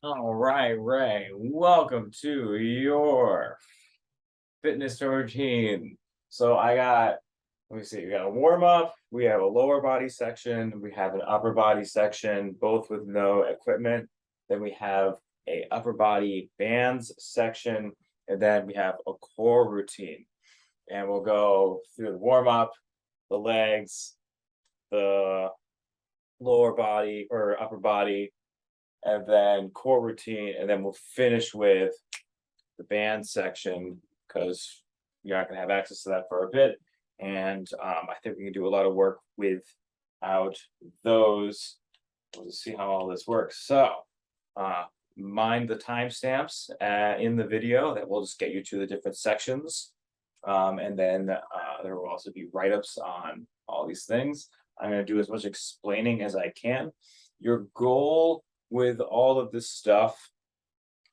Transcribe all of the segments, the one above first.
All right, Ray. Welcome to your fitness routine. Let me see, we got a warm up, we have a lower body section, we have an upper body section, both with no equipment. Then we have a upper body bands section, and then we have a core routine. And we'll go through the warm up, the legs, the lower body or upper body, and then core routine, and then we'll finish with the band section because you're not going to have access to that for a bit. And I think we can do a lot of work without those. We'll just see how all this works. So, mind the timestamps in the video that will just get you to the different sections. And then there will also be write ups on all these things. I'm going to do as much explaining as I can. Your goal with all of this stuff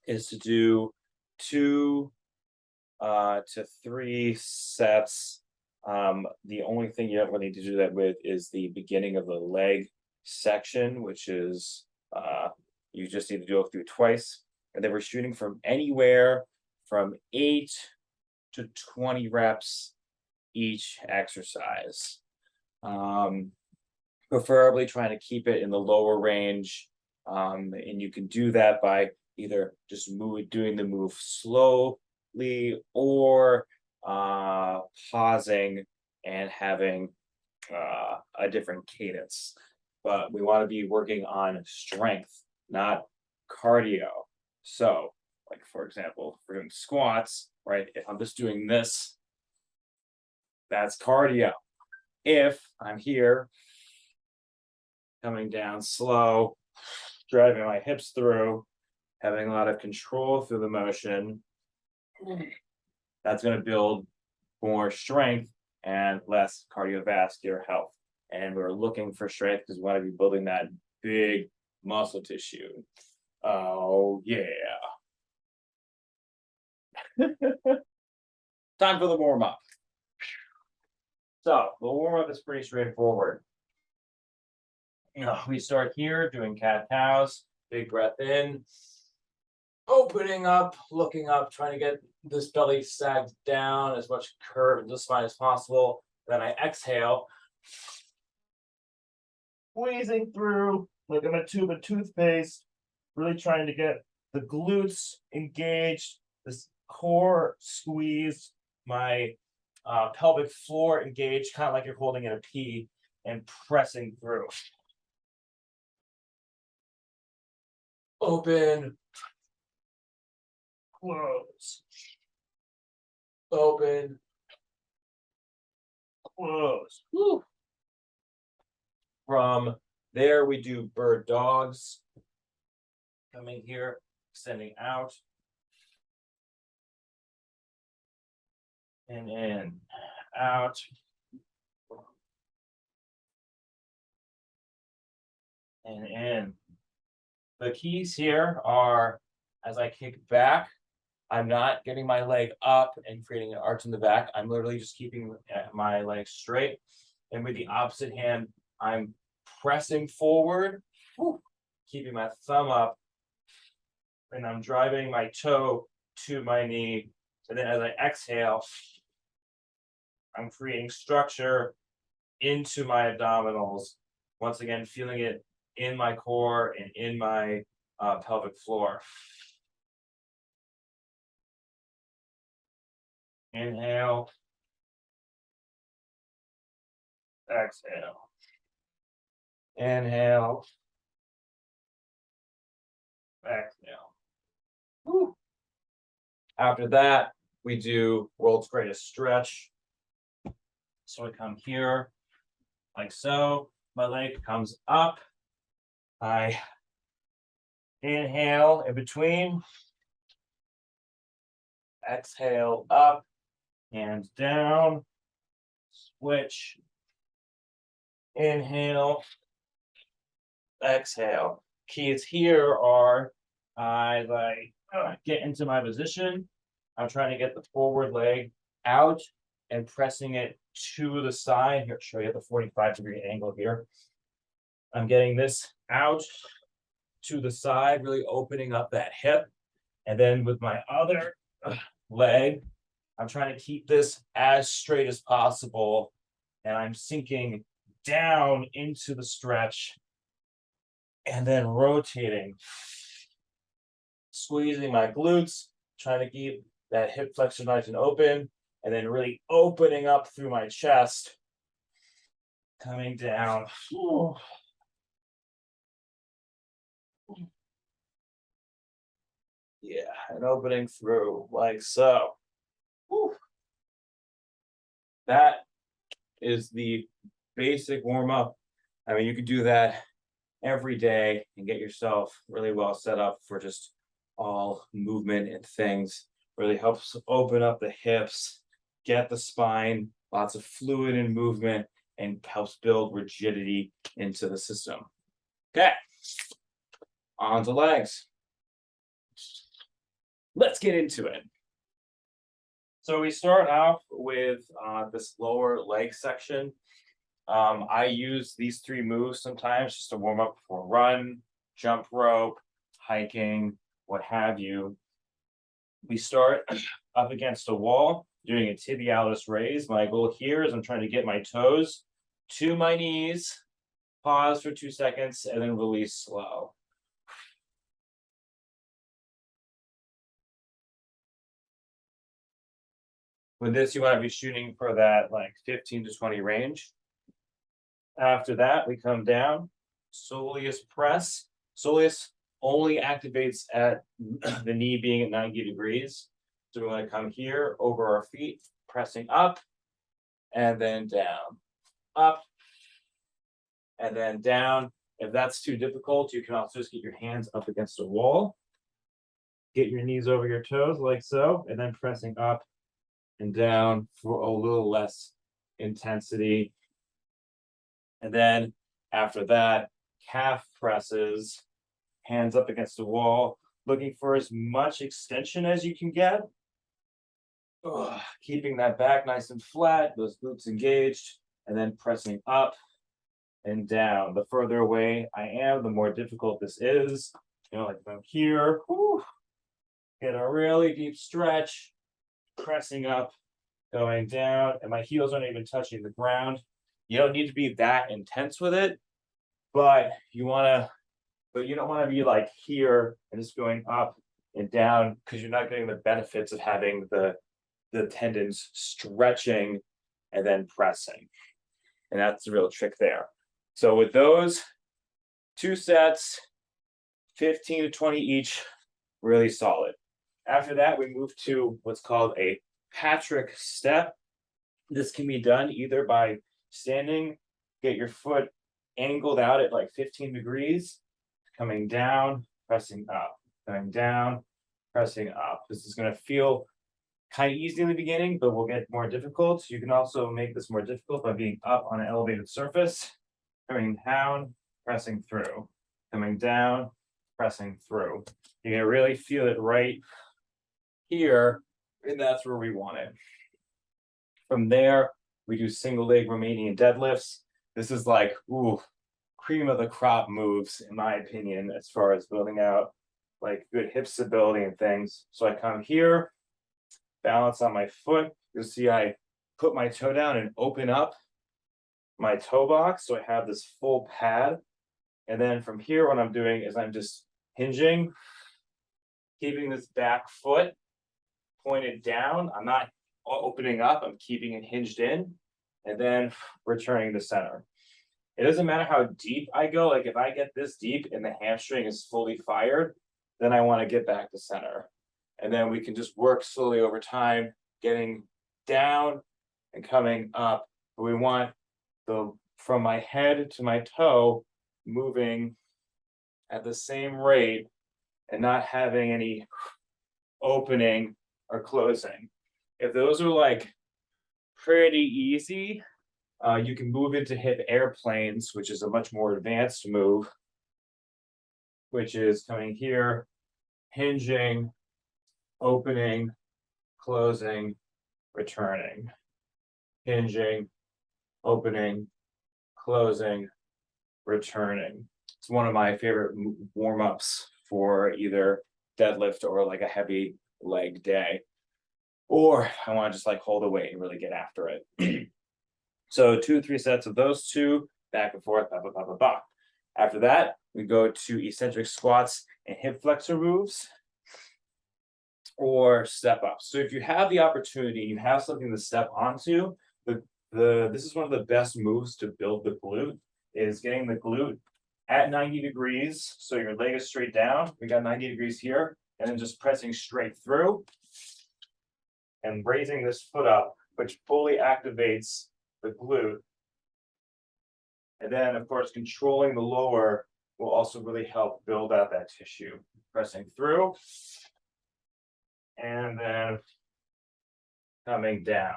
is to do 2 to 3 sets. The only thing you ever need to do that with is the beginning of the leg section, which is you just need to do it through twice. And then we're shooting from anywhere from 8 to 20 reps each exercise. Preferably trying to keep it in the lower range. And you can do that by either just doing the move slowly or pausing and having a different cadence. But we want to be working on strength, not cardio. So, like for example, if we're doing squats, right? If I'm just doing this, that's cardio. If I'm here, coming down slow, driving my hips through, having a lot of control through the motion, that's going to build more strength and less cardiovascular health. And we're looking for strength because we want to be building that big muscle tissue. Oh, yeah. Time for the warm up. So, the warm up is pretty straightforward. We start here doing cat cows, big breath in, opening up, looking up, trying to get this belly sagged down as much curve and just fine as possible. Then I exhale, squeezing through like I'm a tube of toothpaste, really trying to get the glutes engaged, this core squeezed, my pelvic floor engaged, kind of like you're holding in a P, and pressing through. Open, close, open, close. Woo. From there, we do bird dogs. Coming here, extending out. And in, out. And in. The keys here are as I kick back, I'm not getting my leg up and creating an arch in the back. I'm literally just keeping my leg straight. And with the opposite hand, I'm pressing forward, keeping my thumb up, and I'm driving my toe to my knee. And then as I exhale, I'm creating structure into my abdominals. Once again, feeling it in my core and in my pelvic floor. Inhale. Exhale. Inhale. Exhale. Woo. After that, we do world's greatest stretch. So I come here, like so. My leg comes up. I inhale in between. Exhale up and down. Switch. Inhale. Exhale. Keys here are I get into my position. I'm trying to get the forward leg out and pressing it to the side. Here, show you the 45-degree angle here. I'm getting this out to the side, really opening up that hip. And then with my other leg, I'm trying to keep this as straight as possible. And I'm sinking down into the stretch and then rotating, squeezing my glutes, trying to keep that hip flexor nice and open, and then really opening up through my chest, coming down. Yeah, and opening through like so. That is the basic warm-up. I mean, you could do that every day and get yourself really well set up for just all movement and things. Really helps open up the hips, get the spine, lots of fluid and movement, and helps build rigidity into the system. Okay, on to legs. Let's get into it. So we start off with this lower leg section. I use these 3 moves sometimes just to warm up for run, jump rope, hiking, what have you. We start up against a wall, doing a tibialous raise. My goal here is I'm trying to get my toes to my knees, pause for 2 seconds, and then release slow. With this, you want to be shooting for that like 15 to 20 range. After that, we come down, soleus press. Soleus only activates at the knee being at 90 degrees. So we want to come here over our feet, pressing up and then down, up and then down. If that's too difficult, you can also just get your hands up against a wall. Get your knees over your toes like so, and then pressing up and down for a little less intensity. And then after that, calf presses, hands up against the wall, looking for as much extension as you can get. Keeping that back nice and flat, those glutes engaged, and then pressing up and down. The further away I am, the more difficult this is. You know, like from here, get a really deep stretch, pressing up, going down, and my heels aren't even touching the ground. You don't need to be that intense with it, but you don't want to be like here and just going up and down, because you're not getting the benefits of having the tendons stretching and then pressing. And that's the real trick there. So with those 2 sets, 15 to 20 each, really solid. After that, we move to what's called a Patrick step. This can be done either by standing, get your foot angled out at like 15 degrees, coming down, pressing up, coming down, pressing up. This is going to feel kind of easy in the beginning, but will get more difficult. You can also make this more difficult by being up on an elevated surface, coming down, pressing through, coming down, pressing through. You're going to really feel it right here, and that's where we want it. From there, we do single leg Romanian deadlifts. This is like, cream of the crop moves, in my opinion, as far as building out like good hip stability and things. So I come here, balance on my foot. You'll see I put my toe down and open up my toe box, so I have this full pad. And then from here, what I'm doing is I'm just hinging, keeping this back foot pointed down. I'm not opening up, I'm keeping it hinged in, and then returning to center. It doesn't matter how deep I go. Like if I get this deep and the hamstring is fully fired, then I want to get back to center. And then we can just work slowly over time, getting down and coming up. But we want from my head to my toe moving at the same rate and not having any opening or closing. If those are like pretty easy, you can move into hip airplanes, which is a much more advanced move, which is coming here, hinging, opening, closing, returning, hinging, opening, closing, returning. It's one of my favorite warm-ups for either deadlift or like a heavy leg day. Or I want to just like hold the weight and really get after it. So 2 to 3 sets of those two, back and forth, blah, blah, blah, blah, blah. After that, we go to eccentric squats and hip flexor moves or step up. So if you have the opportunity, you have something to step onto, this is one of the best moves to build the glute, is getting the glute at 90 degrees. So your leg is straight down. We got 90 degrees here, and then just pressing straight through and raising this foot up, which fully activates the glute. And then, of course, controlling the lower will also really help build out that tissue. Pressing through, and then coming down.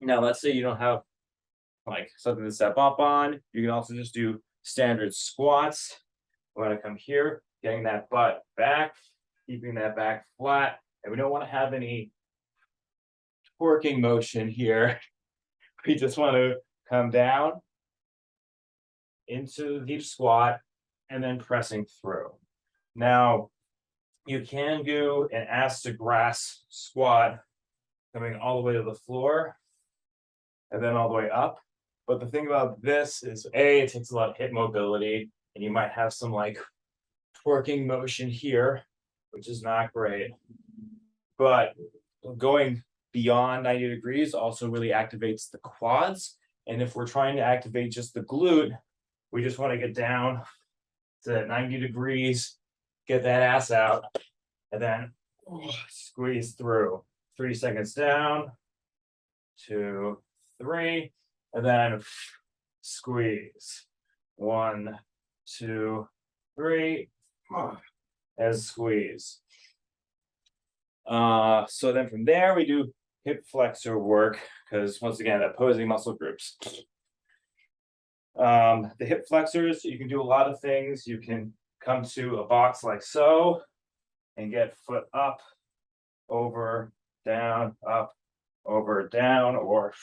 Now, let's say you don't have like something to step up on. You can also just do standard squats. We want to come here, getting that butt back, keeping that back flat. And we don't want to have any twerking motion here. We just want to come down into the deep squat and then pressing through. Now, you can do an ass to grass squat coming all the way to the floor and then all the way up. But the thing about this is, A, it takes a lot of hip mobility, and you might have some like twerking motion here, which is not great. But going beyond 90 degrees also really activates the quads. And if we're trying to activate just the glute, we just want to get down to 90 degrees, get that ass out, and then squeeze through. 3 seconds down, 2, 3, and then squeeze. 1, 2, 3, and squeeze. So then from there we do hip flexor work, because once again, opposing muscle groups. The hip flexors, you can do a lot of things. You can come to a box like so and get foot up, over, down, up, over, down, or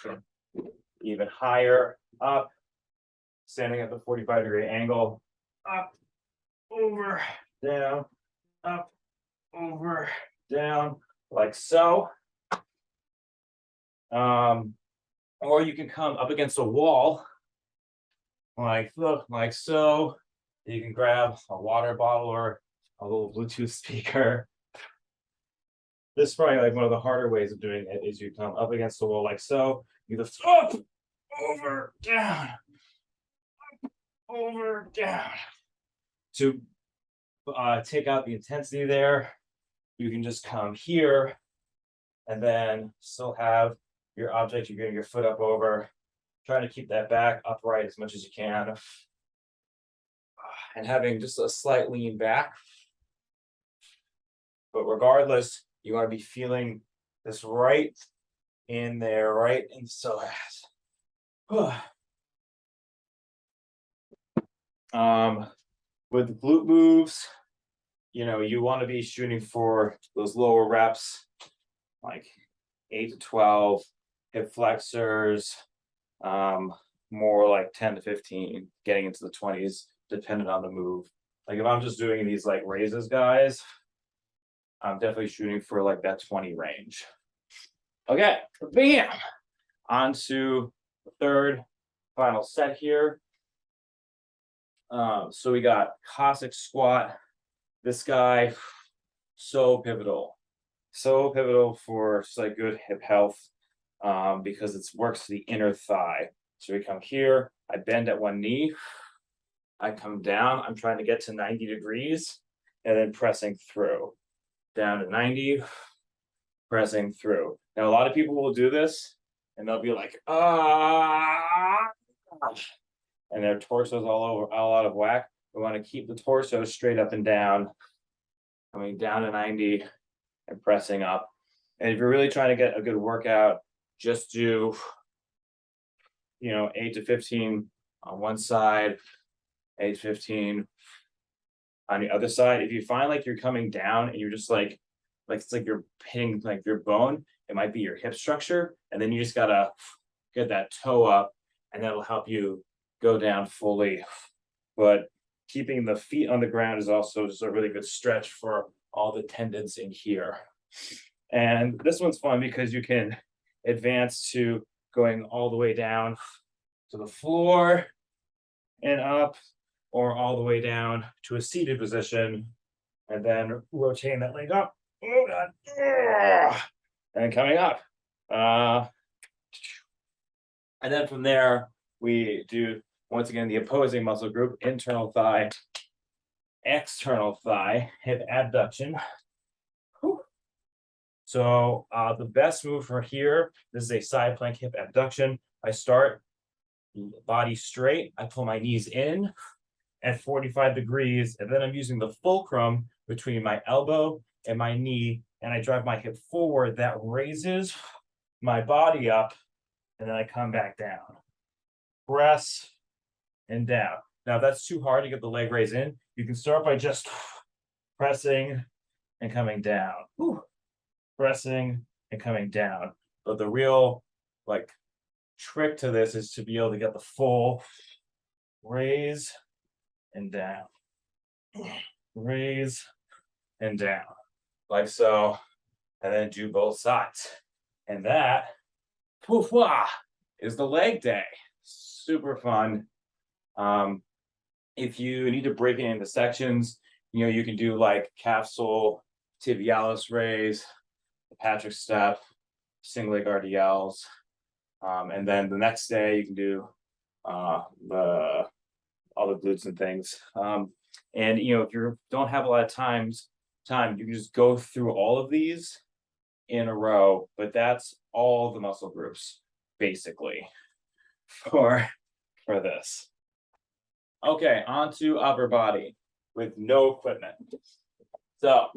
even higher, up, standing at the 45-degree angle, up, over, down, up, over, down, like so. Or you can come up against a wall, like so. You can grab a water bottle or a little Bluetooth speaker. This is probably like one of the harder ways of doing it, is you come up against the wall like so. You lift up, over, down, up, over, down. To take out the intensity there, you can just come here and then still have your object. You're getting your foot up over, trying to keep that back upright as much as you can, and having just a slight lean back. But regardless, you want to be feeling this right in there, right in the psoas. With glute moves, you want to be shooting for those lower reps, like 8 to 12, hip flexors, more like 10 to 15, getting into the 20s, depending on the move. Like if I'm just doing these like raises, guys, I'm definitely shooting for like that 20 range. Okay, bam! On to the third final set here. So we got Cossack squat. This guy, so pivotal for just like good hip health, because it works the inner thigh. So we come here, I bend at one knee, I come down, I'm trying to get to 90 degrees, and then pressing through. Down to 90, pressing through. Now, a lot of people will do this, and they'll be like, and their torso's all out of whack. We want to keep the torso straight up and down, coming down to 90 and pressing up. And if you're really trying to get a good workout, just do, 8 to 15 on one side, 8 to 15 on the other side. If you find like you're coming down and you're just like it's like you're hitting like your bone, it might be your hip structure, and then you just gotta get that toe up, and that'll help you go down fully. But keeping the feet on the ground is also just a really good stretch for all the tendons in here. And this one's fun because you can advance to going all the way down to the floor and up, or all the way down to a seated position, and then rotating that leg up. Oh God. And coming up. And then from there, we do, once again, the opposing muscle group, internal thigh, external thigh, hip abduction. Whew. So the best move for here, this is a side plank hip abduction. I start body straight, I pull my knees in at 45 degrees, and then I'm using the fulcrum between my elbow and my knee, and I drive my hip forward. That raises my body up, and then I come back down. Press and down. Now, if that's too hard to get the leg raise in, you can start by just pressing and coming down. Whew. Pressing and coming down. But the real trick to this is to be able to get the full raise and down. Raise and down. Like so. And then do both sides. And that is the leg day. Super fun. If you need to break it into sections, you can do like capsule, tibialous raise, the Patrick step, single leg RDLs. And then the next day you can do all the glutes and things. And if you don't have a lot of time, you can just go through all of these in a row, but that's all the muscle groups basically for this. Okay, on to upper body with no equipment. So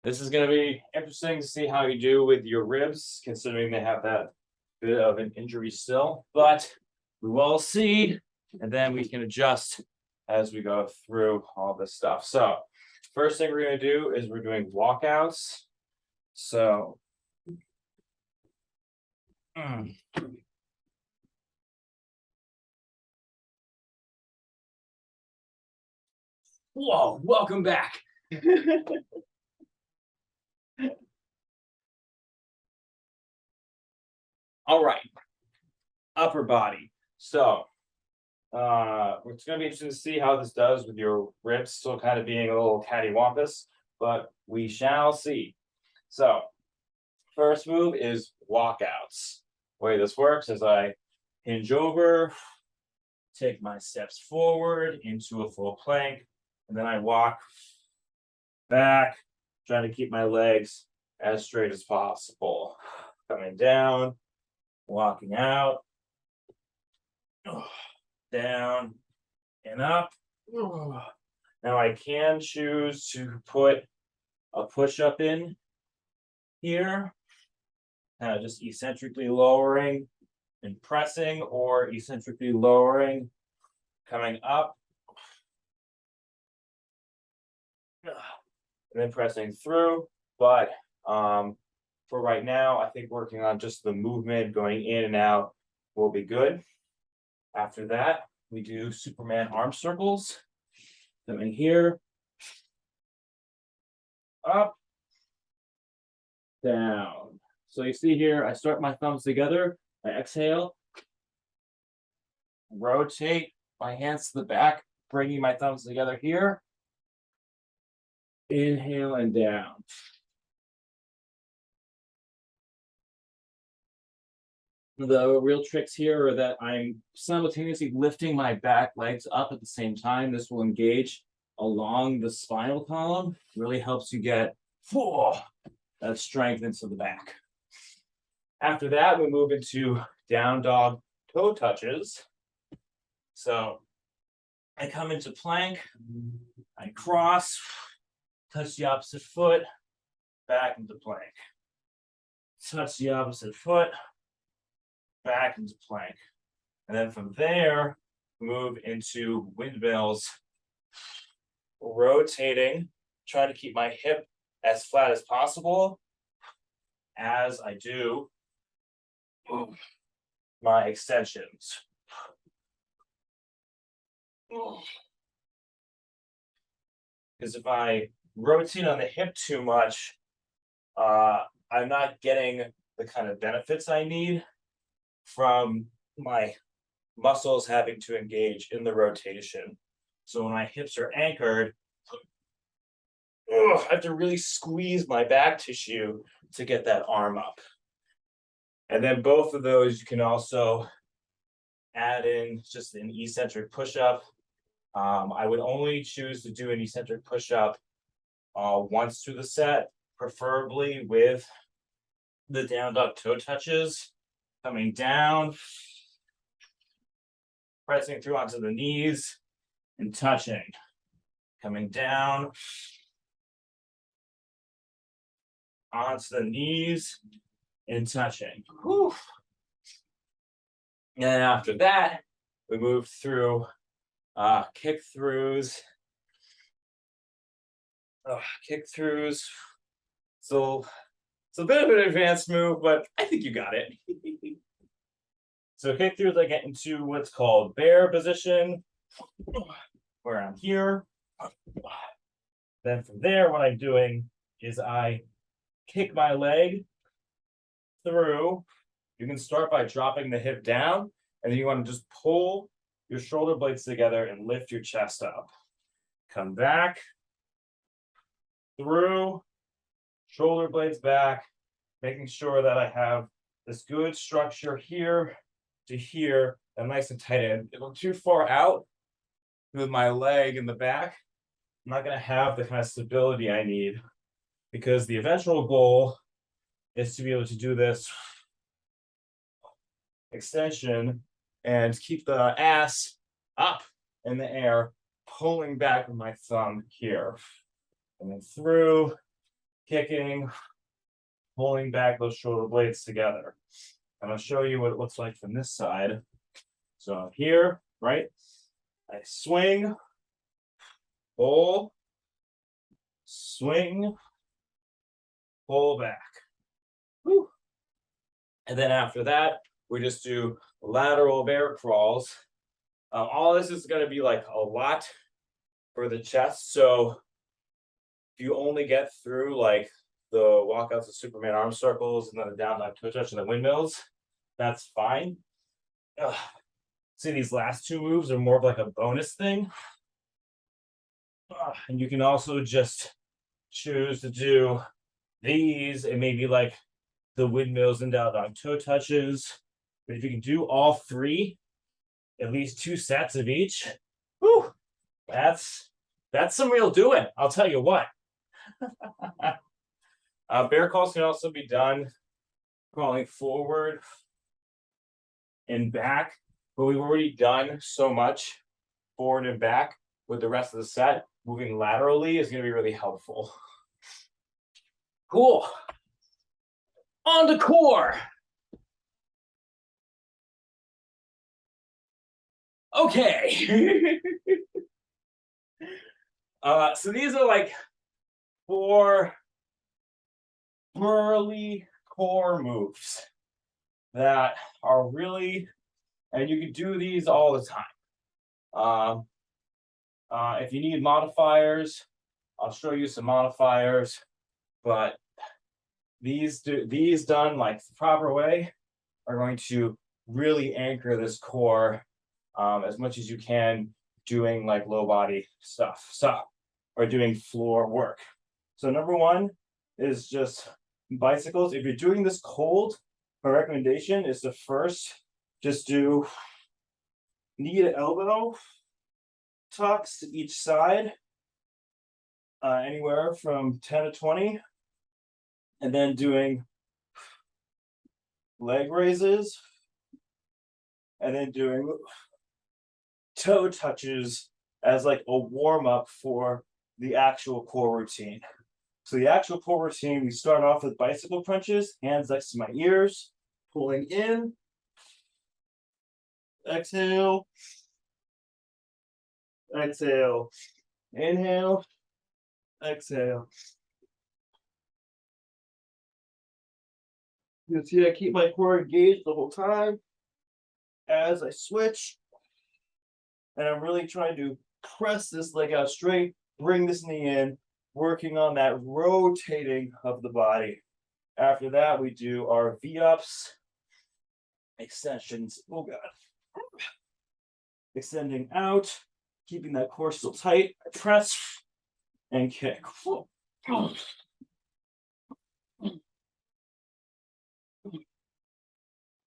this is going to be interesting to see how you do with your ribs, considering they have that bit of an injury still, but we will see, and then we can adjust as we go through all this stuff. So first thing we're going to do is we're doing walkouts. So whoa, welcome back. All right, upper body. So it's going to be interesting to see how this does with your ribs still kind of being a little cattywampus, but we shall see. So first move is walkouts. The way this works is I hinge over, take my steps forward into a full plank, and then I walk back, trying to keep my legs as straight as possible. Coming down, walking out, down and up. Now I can choose to put a push-up in here, kind of just eccentrically lowering and pressing, or eccentrically lowering, coming up, and then pressing through. But for right now, I think working on just the movement going in and out will be good. After that, we do Superman arm circles. Coming here, up, down. So you see here, I start my thumbs together, I exhale, rotate my hands to the back, bringing my thumbs together here. Inhale and down. The real tricks here are that I'm simultaneously lifting my back legs up at the same time. This will engage along the spinal column. Really helps you get that strength into the back. After that, we move into down dog toe touches. So I come into plank, I cross, touch the opposite foot, back into plank. Touch the opposite foot, back into plank. And then from there, move into windmills, rotating, trying to keep my hip as flat as possible as I do my extensions. Because if I rotate on the hip too much, I'm not getting the kind of benefits I need from my muscles having to engage in the rotation. So when my hips are anchored, I have to really squeeze my back tissue to get that arm up. And then both of those, you can also add in just an eccentric push-up. I would only choose to do an eccentric push-up once through the set, preferably with the down dog toe touches, coming down, pressing through onto the knees, and touching, coming down, onto the knees, and touching. Whew. And then after that, we move through kick throughs. Kick throughs. So it's a bit of an advanced move, but I think you got it. So kick throughs, I get into what's called bear position, where I'm here. Then from there, what I'm doing is I kick my leg through. You can start by dropping the hip down, and then you want to just pull your shoulder blades together and lift your chest up. Come back, through, shoulder blades back, making sure that I have this good structure here to here and nice and tight. And if I'm too far out with my leg in the back, I'm not going to have the kind of stability I need, because the eventual goal is to be able to do this extension and keep the ass up in the air, pulling back with my thumb here. And then through, kicking, pulling back those shoulder blades together. And I'll show you what it looks like from this side. So I'm here, right? I swing, pull, swing, pull back. Whew. And then after that, we just do lateral bear crawls. All this is going to be like a lot for the chest. So if you only get through like the walkouts of Superman arm circles and then the down dog toe touch and the windmills, that's fine. See, these last two moves are more of like a bonus thing. And you can also just choose to do these and maybe like the windmills and down dog toe touches. But if you can do all three, at least 2 sets of each, whew, that's some real doing, I'll tell you what. Bear crawls can also be done crawling forward and back, but we've already done so much forward and back with the rest of the set. Moving laterally is going to be really helpful. Cool. On to core. Okay. So these are like 4 burly core moves that are really, and you can do these all the time. If you need modifiers, I'll show you some modifiers, but these done like the proper way are going to really anchor this core as much as you can, doing like low body stuff, or doing floor work. So number 1 is just bicycles. If you're doing this cold, my recommendation is to first just do knee to elbow tucks to each side, anywhere from 10 to 20, and then doing leg raises, and then doing toe touches as like a warm-up for the actual core routine. So the actual core routine, we start off with bicycle crunches, hands next to my ears, pulling in, exhale, exhale, inhale, exhale. You can see I keep my core engaged the whole time as I switch. And I'm really trying to press this leg out straight, bring this knee in, working on that rotating of the body. After that, we do our V-ups, extensions. Oh, God. Extending out, keeping that core still tight. I press and kick.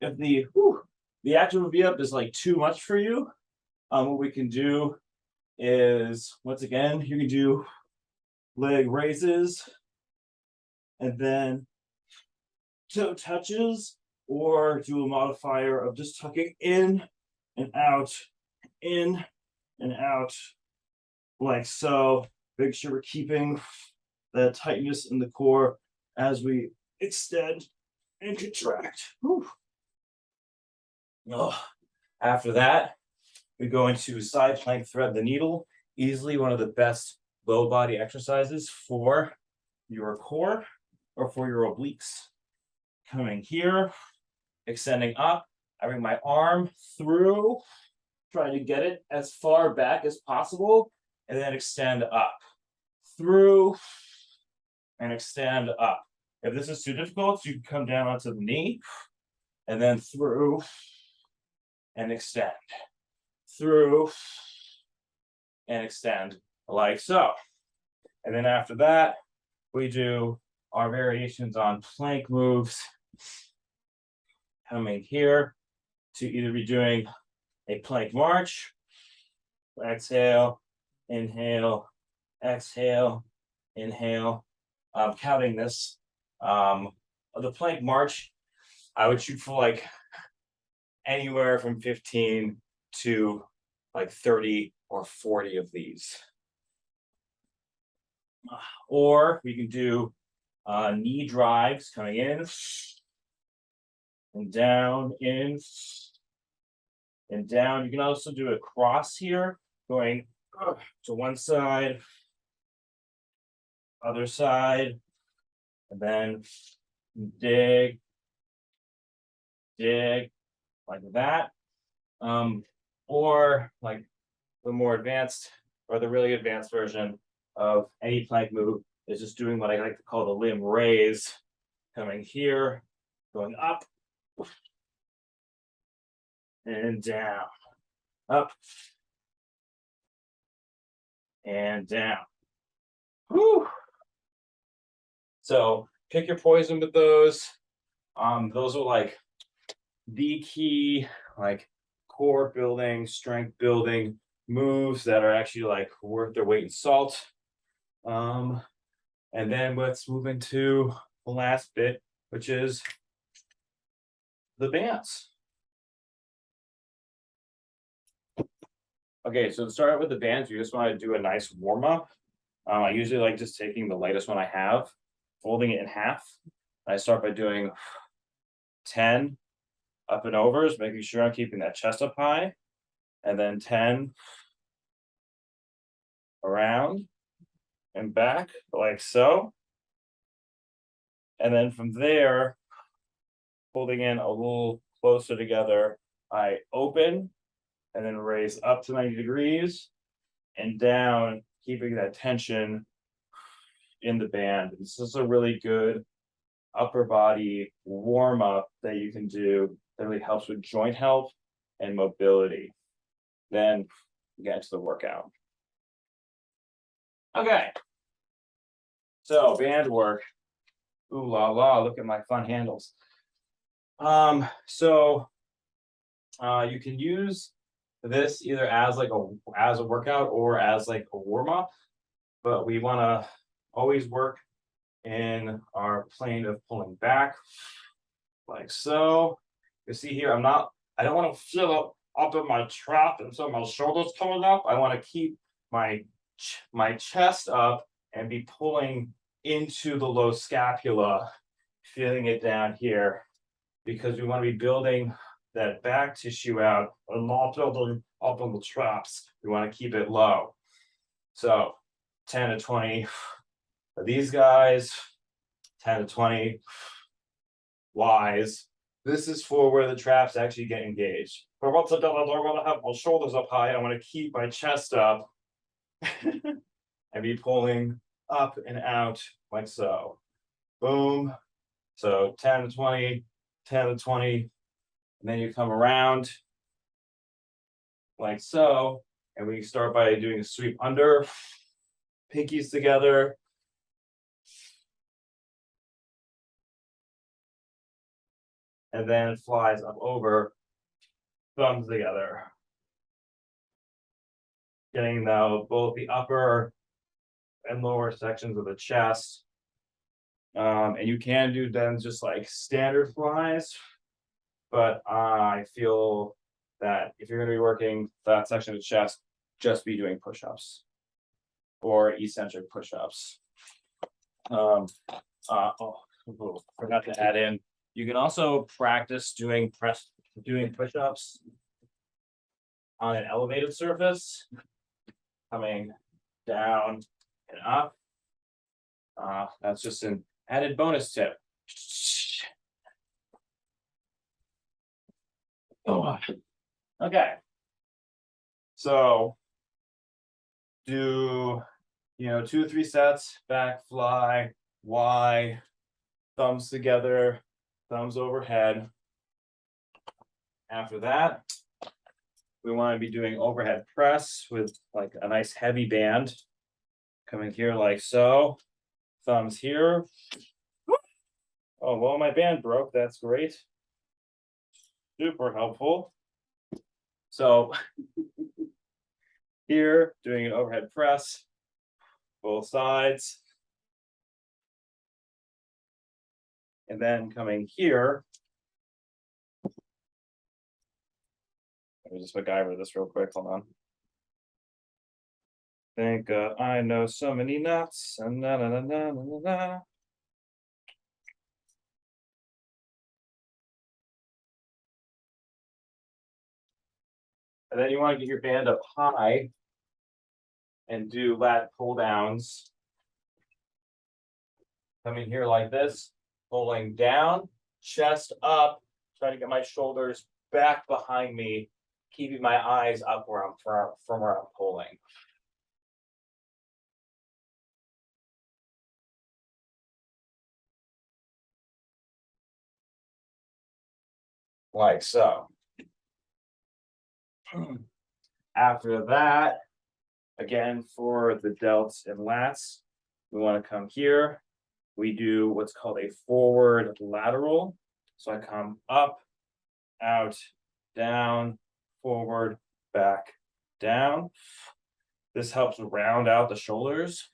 If the active V-up is like too much for you, what we can do is, once again, you can do leg raises and then toe touches, or do a modifier of just tucking in and out, like so. Make sure we're keeping that tightness in the core as we extend and contract. Whew. Oh. After that, we go into side plank thread the needle. Easily one of the best low body exercises for your core or for your obliques. Coming here, extending up. I bring my arm through, trying to get it as far back as possible, and then extend up. Through and extend up. If this is too difficult, you can come down onto the knee and then through and extend. Through and extend, like so. And then after that, we do our variations on plank moves. Coming here to either be doing a plank march, exhale, inhale, exhale, inhale. Counting this. The plank march, I would shoot for like anywhere from 15 to like 30 or 40 of these. Or we can do knee drives coming in and down, in and down. You can also do a cross here, going to one side, other side, and then dig, like that. Or like the more advanced or the really advanced version of any plank move is just doing what I like to call the limb raise, coming here, going up and down, up and down. Whew. So pick your poison with those. Those are like the key, like core building, strength building moves that are actually like worth their weight in salt. And then let's move into the last bit, which is the bands. Okay, so to start out with the bands, you just want to do a nice warm up. I usually like just taking the lightest one I have, folding it in half. I start by doing 10 up and overs, making sure I'm keeping that chest up high, and then 10 around and back, like so. And then from there, holding in a little closer together, I open and then raise up to 90 degrees and down, keeping that tension in the band. This is a really good upper body warm up that you can do that really helps with joint health and mobility. Then get into the workout. Okay. So band work. Ooh la la, look at my fun handles. So you can use this either as like a workout or as like a warm-up, but we want to always work in our plane of pulling back, like so. You see here, I don't want to fill up in my trap and so my shoulders coming up. I want to keep my chest up and be pulling into the low scapula, feeling it down here, because we want to be building that back tissue out and not building up on the traps. We want to keep it low. So 10 to 20 of these guys, 10 to 20 Y's. This is for where the traps actually get engaged. But once I've done that, I want to have my shoulders up high. I want to keep my chest up and be pulling up and out like so. Boom. So 10 to 20, 10 to 20. And then you come around like so. And we start by doing a sweep under, pinkies together. And then flies up over, thumbs together. Getting now both the upper and lower sections of the chest. And you can do then just like standard flies, but I feel that if you're going to be working that section of the chest, just be doing push-ups or eccentric push-ups. Forgot to add in. You can also practice doing push-ups on an elevated surface, coming down and up. That's just an added bonus tip. Oh, okay. So do 2 to 3 sets, back fly, Y, thumbs together, thumbs overhead. After that, we want to be doing overhead press with like a nice heavy band. Coming here like so, thumbs here. Oh, well, my band broke. That's great. Super helpful. So here, doing an overhead press, both sides. And then coming here. Let me just MacGyver this real quick. Hold on. Think I know so many knots. And na na na na na na. And then you want to get your band up high and do lat pull downs. Coming here like this, pulling down, chest up, trying to get my shoulders back behind me, keeping my eyes up where I'm from where I'm pulling. Like so. After that, again, for the delts and lats, we want to come here. We do what's called a forward lateral. So I come up, out, down, forward, back, down. This helps round out the shoulders.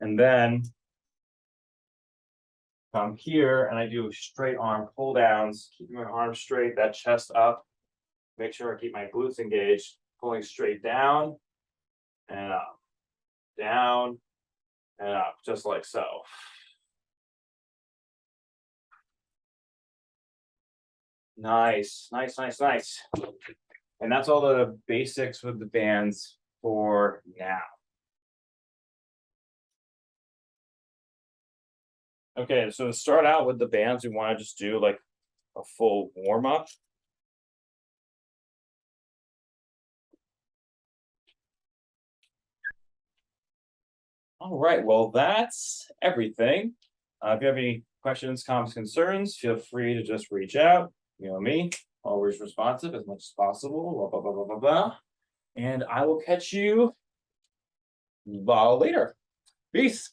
And then come here and I do straight arm pull downs, keeping my arms straight, that chest up. Make sure I keep my glutes engaged, pulling straight down and up, down and up, just like so. Nice, nice, nice, nice. And that's all the basics with the bands for now. Okay, so to start out with the bands, we want to just do like a full warm up. All right, well, that's everything. If you have any questions, comments, concerns, feel free to just reach out. You know me, always responsive as much as possible. Blah, blah, blah, blah, blah, blah. And I will catch you later. Peace.